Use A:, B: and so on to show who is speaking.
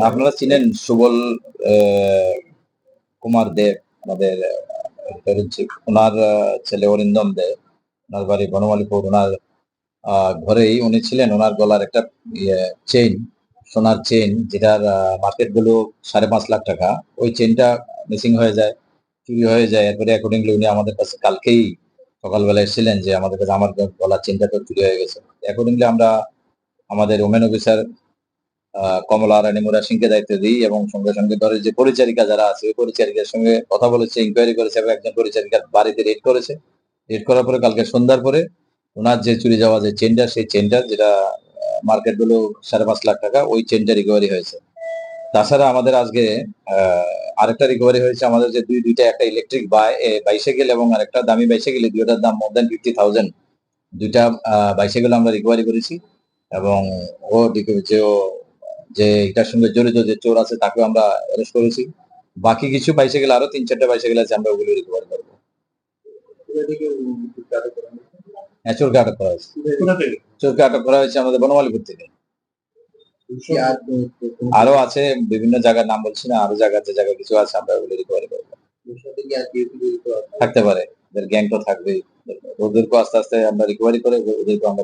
A: আপনারা চিনেন সুবল আহ, কুমার দেব, আমাদের ওনার ছেলে অরিন্দম দেব, ওনার বাড়ি বনমালীপুর। ওনার ঘরেই উনি ছিলেন। ওনার গলার একটা চেইন, সোনার চেইন, যেটার মার্কেট ভ্যালু 5.5 লাখ টাকা, ওই চেইনটা মিসিং হয়ে যায়, চুরি হয়ে যায়। এরপরে অ্যাকর্ডিংলি উনি আমাদের কাছে কালকেই সকালবেলা এসেছিলেন যে আমাদের কাছে আমার গলার চেইনটা তো চুরি হয়ে গেছে। অ্যাকর্ডিংলি আমরা আমাদের ওমেন অফিসার কমলা রানী মুরা সিংকে দায়িত্ব দিই, এবং সঙ্গে সঙ্গে ধরে যে পরিচারিকা যারা আছে ওই পরিচারিকার সঙ্গে কথা বলেছে, ইনকোয়ারি করেছে, এবং একজন পরিচারিকার বাড়িতে রেড করেছে। রেড করার পরে কালকে সন্ধ্যার পরে ওনার যে চুরি যাওয়া যে চেনটা, সেই চেনটা যেটা মার্কেট ভ্যালু 5.5 লাখ টাকা, ওই চেনটা রিকভারি হয়েছে। তাছাড়া আমাদের আজকে আরেকটা রিকভারি হয়েছে। আমাদের যে দুইটা, একটা ইলেকট্রিক বাইসাইকেল এবং আরেকটা দামি বাইসাইকেল, দুইটার দাম মোর দেন 50,000। দুইটা বাইসাইকেল আমরা রিকভারি করেছি, এবং ও যে যে এটার সঙ্গে জড়িত যে চোর আছে তাকেও আমরা অ্যারেস্ট করেছি। বাকি কিছু বাইসাইকেল, আরো 3-4টা বাইসাইকেল আছে, আমরা ওগুলো রিকভার করবো। হ্যাঁ, চোরকে আটক করা হয়েছে। চোরকে আটক করা হয়েছে আমাদের বনমালীপুর থেকে। আরো আছে বিভিন্ন জায়গার নাম বলছি না, আরো জায়গা, যে জায়গায় কিছু আছে আমরা ওগুলো রিকভারি করবো। থাকতে পারে, ওদের গ্যাং তো থাকবেই। ওদেরকে আস্তে আস্তে আমরা রিকভারি করে ওদেরকে আমরা